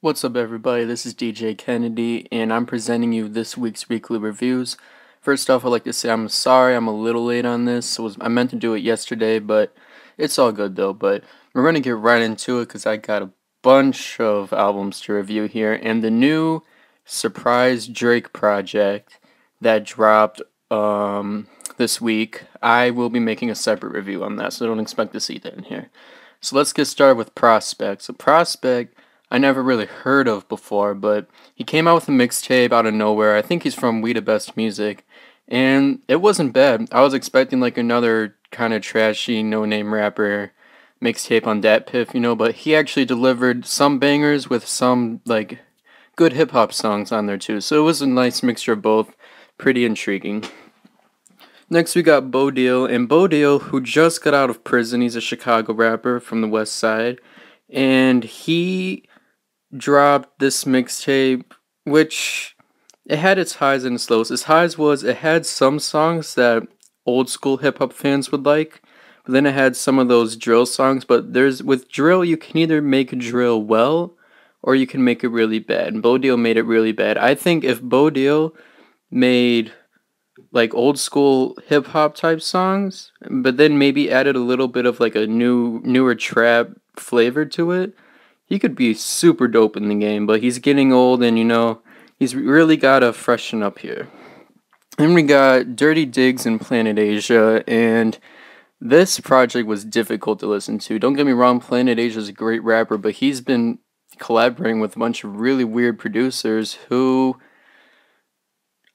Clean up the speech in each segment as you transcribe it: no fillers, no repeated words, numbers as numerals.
What's up, everybody? This is DJ Kennedy, and I'm presenting you this week's weekly reviews. First off, I'd like to say I'm sorry I'm a little late on this. I meant to do it yesterday, but it's all good though. But we're going to get right into it because I got a bunch of albums to review here, and the new surprise Drake project that dropped this week, I will be making a separate review on that, so don't expect to see that in here. So let's get started with Prospect. So Prospect, I never really heard of before, but he came out with a mixtape out of nowhere. I think he's from We the Best Music, and it wasn't bad. I was expecting like another kind of trashy, no-name rapper mixtape on Dat Piff, but he actually delivered some bangers with some like good hip hop songs on there too. So it was a nice mixture of both, pretty intriguing. Next, we got Bo Deal, and Bo Deal, who just got out of prison, he's a Chicago rapper from the West Side, and he dropped this mixtape, which it had its highs and its lows. Its highs was it had some songs that old school hip hop fans would like, but then it had some of those drill songs. But with drill, you can either make a drill well, or you can make it really bad. And Bo Deal made it really bad. I think if Bo Deal made like old school hip hop type songs, but then maybe added a little bit of like a newer trap flavor to it, he could be super dope in the game. But he's getting old, and he's really gotta freshen up here. Then we got Dirty Diggs and Planet Asia, and this project was difficult to listen to. Don't get me wrong, Planet Asia is a great rapper, but he's been collaborating with a bunch of really weird producers who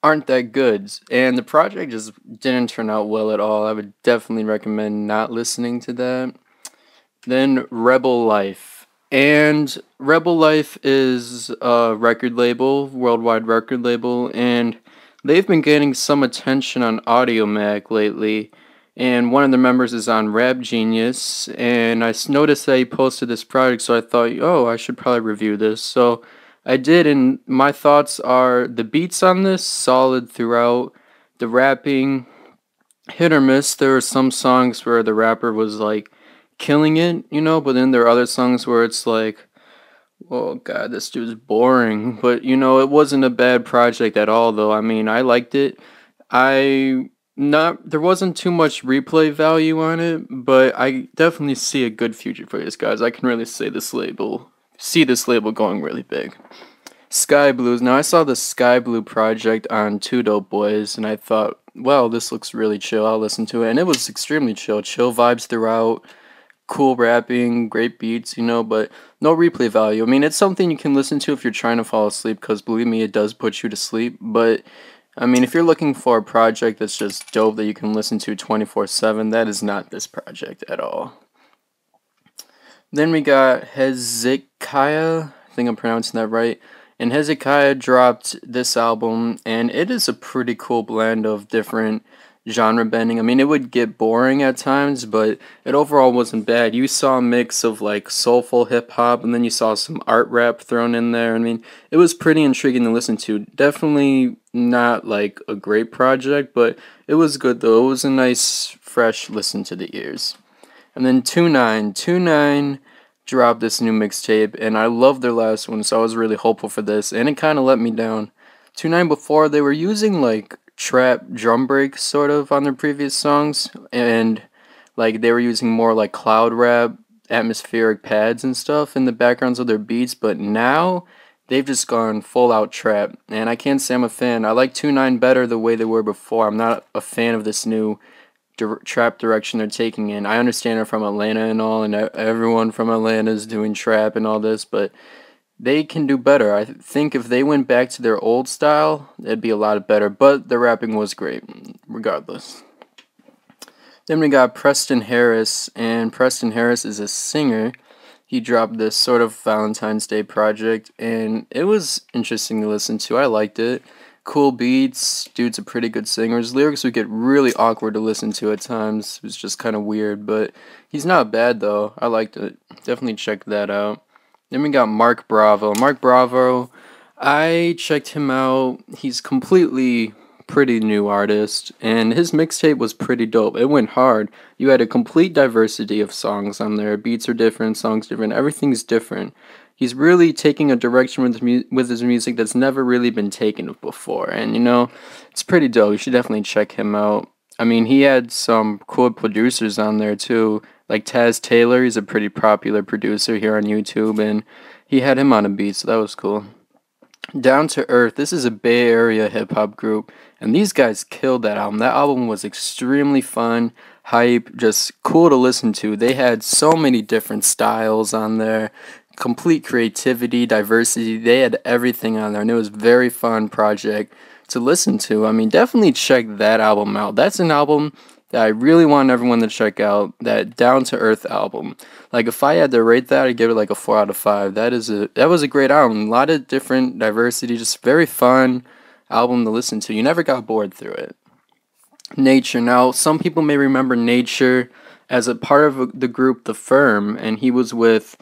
aren't that good, and the project just didn't turn out well at all. I would definitely recommend not listening to that. Then Rebel Life, and Rebel Life is a record label, worldwide record label, and they've been getting some attention on Audio Mag lately, and one of the members is on Rap Genius, and I noticed that he posted this project, so I thought, oh, I should probably review this. So I did, and my thoughts are the beats on this solid throughout. The rapping hit or miss. There were some songs where the rapper was like killing it, but then there are other songs where it's like, oh god, this dude's boring. But it wasn't a bad project at all, though. I mean, I liked it. There wasn't too much replay value on it, but I definitely see a good future for these guys. I can really see this label going really big. Sky Blues. Now I saw the Sky Blue project on Two Dope Boys, and I thought, well, this looks really chill. I'll listen to it, and it was extremely chill. Chill vibes throughout. Cool rapping, great beats, but no replay value. I mean, it's something you can listen to if you're trying to fall asleep, because believe me, it does put you to sleep. But I mean, if you're looking for a project that's just dope that you can listen to 24/7, that is not this project at all. Then we got Hezekiah, I think I'm pronouncing that right, and Hezekiah dropped this album, and it is a pretty cool blend of different genre bending. I mean, it would get boring at times, but it overall wasn't bad. You saw a mix of like soulful hip hop, and then you saw some art rap thrown in there. I mean, it was pretty intriguing to listen to. Definitely not like a great project, but it was good though. It was a nice, fresh listen to the ears. And then 2-9 dropped this new mixtape, and I loved their last one, so I was really hopeful for this, and it kind of let me down. 2-9, before, they were using like trap drum breaks sort of on their previous songs, and like they were using more like cloud rap, atmospheric pads and stuff in the backgrounds of their beats, but now they've just gone full out trap, and I can't say I'm a fan. I like 2-9 better the way they were before. I'm not a fan of this new trap direction they're taking in. I understand they're from Atlanta and all, and everyone from Atlanta is doing trap and all this, but they can do better. I think if they went back to their old style, it'd be a lot better, but the rapping was great, regardless. Then we got Preston Harris, and Preston Harris is a singer. He dropped this sort of Valentine's Day project, and it was interesting to listen to. I liked it. Cool beats, dude's a pretty good singer. His lyrics would get really awkward to listen to at times. It was just kind of weird, but he's not bad though. I liked it. Definitely check that out. Then we got Mark Bravo. Mark Bravo, I checked him out. He's completely pretty new artist, and his mixtape was pretty dope. It went hard. You had a complete diversity of songs on there. Beats are different, songs different, everything's different. He's really taking a direction with his music that's never really been taken before, and it's pretty dope. You should definitely check him out. I mean, he had some cool producers on there too, like Taz Taylor. He's a pretty popular producer here on YouTube, and he had him on a beat, so that was cool. Down to Earth, this is a Bay Area hip hop group, and these guys killed that album. That album was extremely fun, hype, just cool to listen to. They had so many different styles on there, complete creativity, diversity. They had everything on there, and it was a very fun project to listen to. I mean, definitely check that album out. That's an album that I really want everyone to check out, that Down to Earth album. Like, if I had to rate that, I'd give it like a 4 out of 5. That was a great album. A lot of different diversity, just very fun album to listen to. You never got bored through it. Nature. Now, some people may remember Nature as a part of the group The Firm, and he was with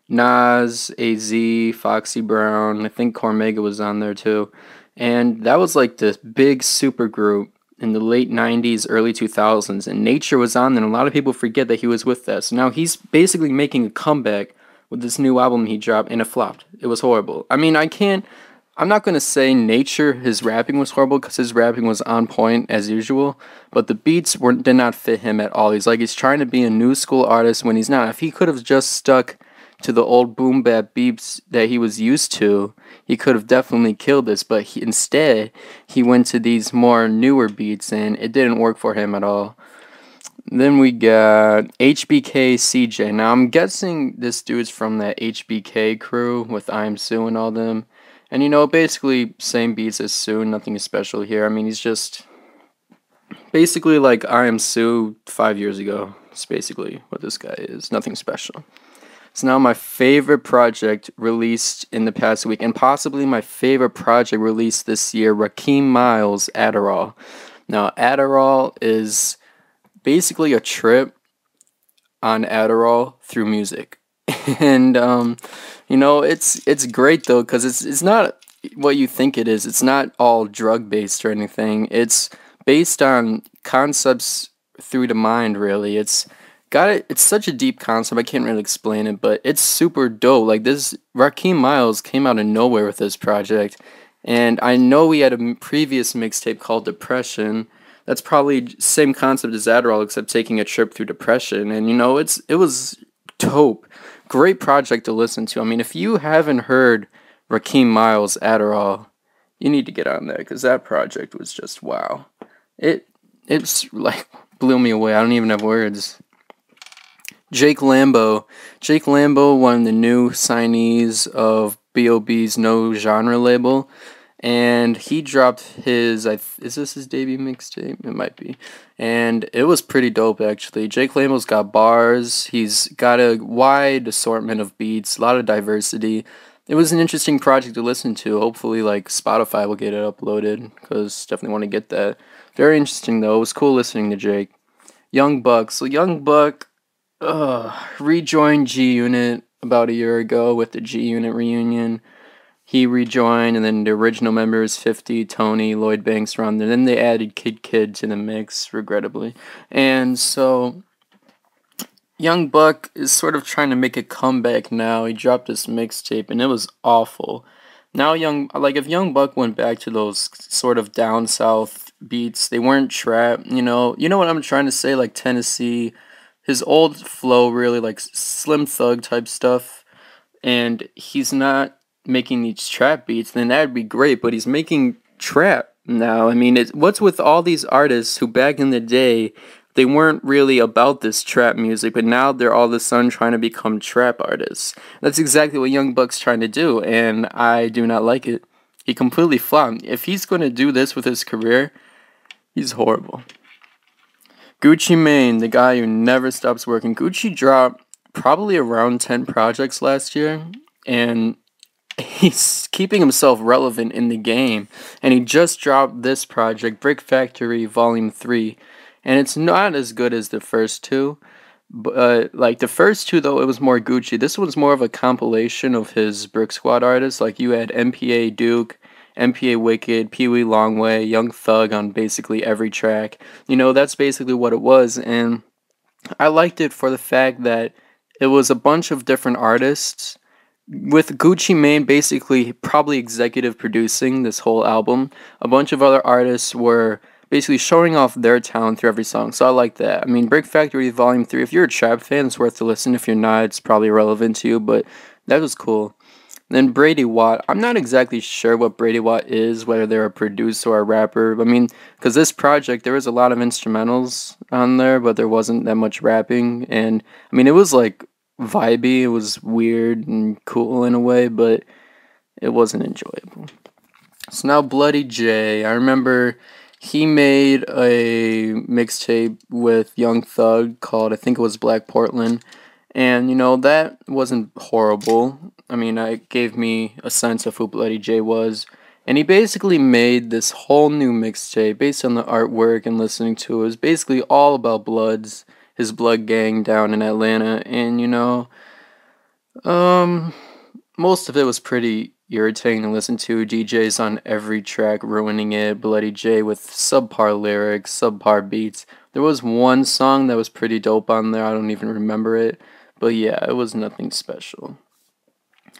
Nas, AZ, Foxy Brown. I think Cormega was on there too. And that was like this big super group in the late 90s, early 2000s, and Nature was on there, and a lot of people forget that he was with us. So now he's basically making a comeback with this new album he dropped, and it flopped. It was horrible. I mean, I'm not going to say Nature, his rapping was horrible, because his rapping was on point, as usual, but the beats did not fit him at all. He's trying to be a new school artist when he's not. If he could have just stuck to the old boom bap beats that he was used to, he could have definitely killed this, but instead he went to these more newer beats, and it didn't work for him at all. Then we got HBK CJ. Now I'm guessing this dude's from that HBK crew with I'm Sue and all them, and basically same beats as Sue, nothing special here. I mean, he's just basically like I Am Sue 5 years ago. It's basically what this guy is, nothing special. So now my favorite project released in the past week, and possibly my favorite project released this year, Rakim Miles, Adderall. Now, Adderall is basically a trip on Adderall through music. And, it's great, though, because it's not what you think it is. It's not all drug-based or anything. It's based on concepts through the mind, really. It's such a deep concept, I can't really explain it, but it's super dope. Like, this Rakim Miles came out of nowhere with this project, and I know he had a previous mixtape called Depression. That's probably same concept as Adderall, except taking a trip through depression, and it was dope. Great project to listen to. I mean, if you haven't heard Rakim Miles, Adderall, you need to get on there, because that project was just wow. It's like blew me away. I don't even have words. Jake Lambo, one of the new signees of B.O.B.'s No Genre label, and he dropped is this his debut mixtape? It might be, and it was pretty dope, actually. Jake Lambo's got bars, he's got a wide assortment of beats, a lot of diversity. It was an interesting project to listen to. Hopefully, like, Spotify will get it uploaded, because definitely want to get that. Very interesting, though. It was cool listening to Jake. Young Buck. So Young Buck rejoined G Unit about a year ago with the G Unit reunion. He rejoined, and then the original members, 50, Tony, Lloyd Banks, were on there. Then they added Kid to the mix, regrettably. And so Young Buck is sort of trying to make a comeback now. He dropped this mixtape, and it was awful. Now if Young Buck went back to those sort of down south beats, they weren't trap, you know what I'm trying to say, like Tennessee, his old flow, really, like Slim Thug type stuff, and he's not making these trap beats, then that'd be great, but he's making trap now. I mean, what's with all these artists who back in the day, they weren't really about this trap music, but now they're all of a sudden trying to become trap artists. That's exactly what Young Buck's trying to do, and I do not like it. He completely flopped. If he's going to do this with his career, he's horrible. Gucci Mane, the guy who never stops working. Gucci dropped probably around 10 projects last year, and he's keeping himself relevant in the game. And he just dropped this project, Brick Factory Volume 3, and it's not as good as the first two. But like the first two, though, it was more Gucci. This one's more of a compilation of his Brick Squad artists. Like, you had MPA Duke, MPA Wicked, Pee Wee Longway, Young Thug on basically every track. That's basically what it was, and I liked it for the fact that it was a bunch of different artists with Gucci Mane basically probably executive producing this whole album, a bunch of other artists were basically showing off their talent through every song. So I like that. I mean, Brick Factory Volume 3, if you're a trap fan, it's worth to listen. If you're not, it's probably irrelevant to you, but that was cool. Then Brady Watt. I'm not exactly sure what Brady Watt is, whether they're a producer or a rapper. I mean, because this project, there was a lot of instrumentals on there, but there wasn't that much rapping. And I mean, it was like vibey, it was weird and cool in a way, but it wasn't enjoyable. So now Bloody J. I remember he made a mixtape with Young Thug called, I think it was Black Portland. And, that wasn't horrible. I mean, it gave me a sense of who Bloody J was. And he basically made this whole new mixtape based on the artwork and listening to it. It was basically all about Bloods, his Blood gang down in Atlanta. And, most of it was pretty irritating to listen to. DJs on every track ruining it. Bloody J with subpar lyrics, subpar beats. There was one song that was pretty dope on there. I don't even remember it. But yeah, it was nothing special.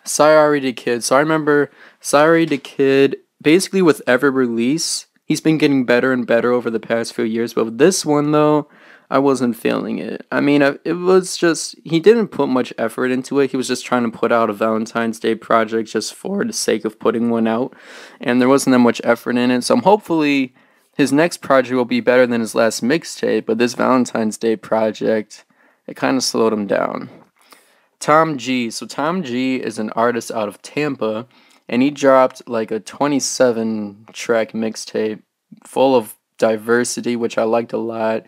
Syari the Kid. So I remember Syari the Kid, basically with every release, he's been getting better and better over the past few years. But with this one, though, I wasn't feeling it. I mean, it was just, he didn't put much effort into it. He was just trying to put out a Valentine's Day project just for the sake of putting one out. And there wasn't that much effort in it. So hopefully his next project will be better than his last mixtape. But this Valentine's Day project, it kind of slowed him down. Tom G. So Tom G is an artist out of Tampa, and he dropped like a 27-track mixtape full of diversity, which I liked a lot.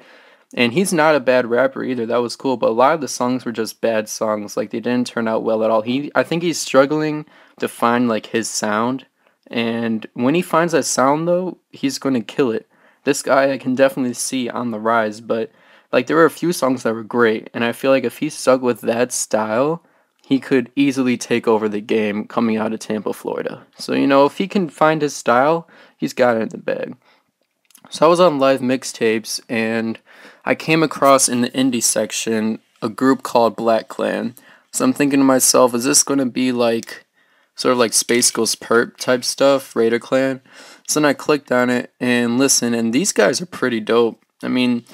And he's not a bad rapper either. That was cool, but a lot of the songs were just bad songs. Like, they didn't turn out well at all. I think he's struggling to find like his sound, and when he finds that sound, though, he's going to kill it. This guy I can definitely see on the rise, but like, there were a few songs that were great, and I feel like if he stuck with that style, he could easily take over the game coming out of Tampa, Florida. So, if he can find his style, he's got it in the bag. So I was on Live Mixtapes, and I came across in the indie section a group called Black Clan. So I'm thinking to myself, is this going to be like, sort of like Space Ghost Perp type stuff, Raider Clan? So then I clicked on it and listened, and these guys are pretty dope. I mean,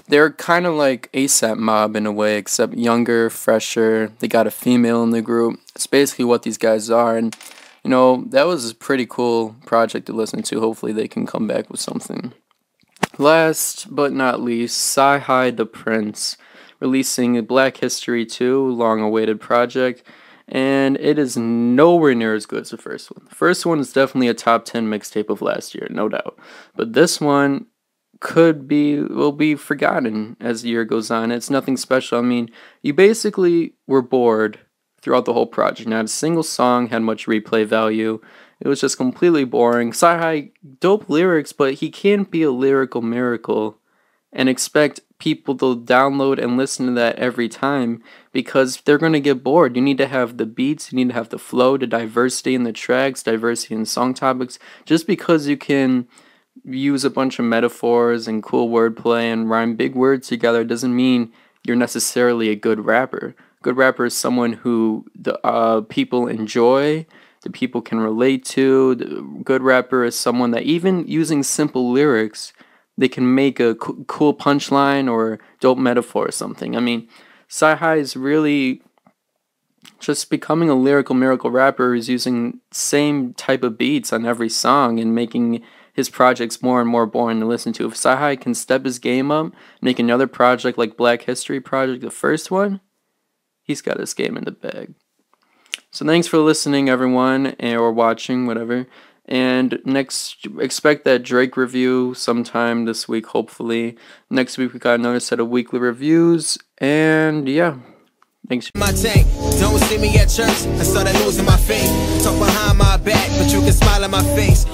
they're kind of like ASAP Mob in a way, except younger, fresher. They got a female in the group. It's basically what these guys are. And, that was a pretty cool project to listen to. Hopefully they can come back with something. Last but not least, Sci-Hi the Prince, releasing a Black History 2, long-awaited project. And it is nowhere near as good as the first one. The first one is definitely a top 10 mixtape of last year, no doubt. But this one will be forgotten as the year goes on. It's nothing special. I mean, you basically were bored throughout the whole project. Not a single song had much replay value. It was just completely boring. Sci-Hi, dope lyrics, but he can't be a lyrical miracle and expect people to download and listen to that every time, because they're going to get bored. You need to have the beats, you need to have the flow, the diversity in the tracks, diversity in song topics. Just because you can use a bunch of metaphors and cool wordplay and rhyme big words together doesn't mean you're necessarily a good rapper. A good rapper is someone who the people enjoy, the people can relate to. The good rapper is someone that, even using simple lyrics, they can make a cool punchline or dope metaphor or something. I mean, Sci-Hi is really just becoming a lyrical miracle rapper who's using same type of beats on every song and making his projects more and more boring to listen to. If Sci-Hi can step his game up, make another project like Black History Project, the first one, he's got his game in the bag. So thanks for listening, everyone, or watching, whatever. And next, expect that Drake review sometime this week, hopefully. Next week, we got another set of weekly reviews. And yeah, thanks. My tank, don't see me at church. I started losing my faith. Talk behind my back, but you can smile in my face.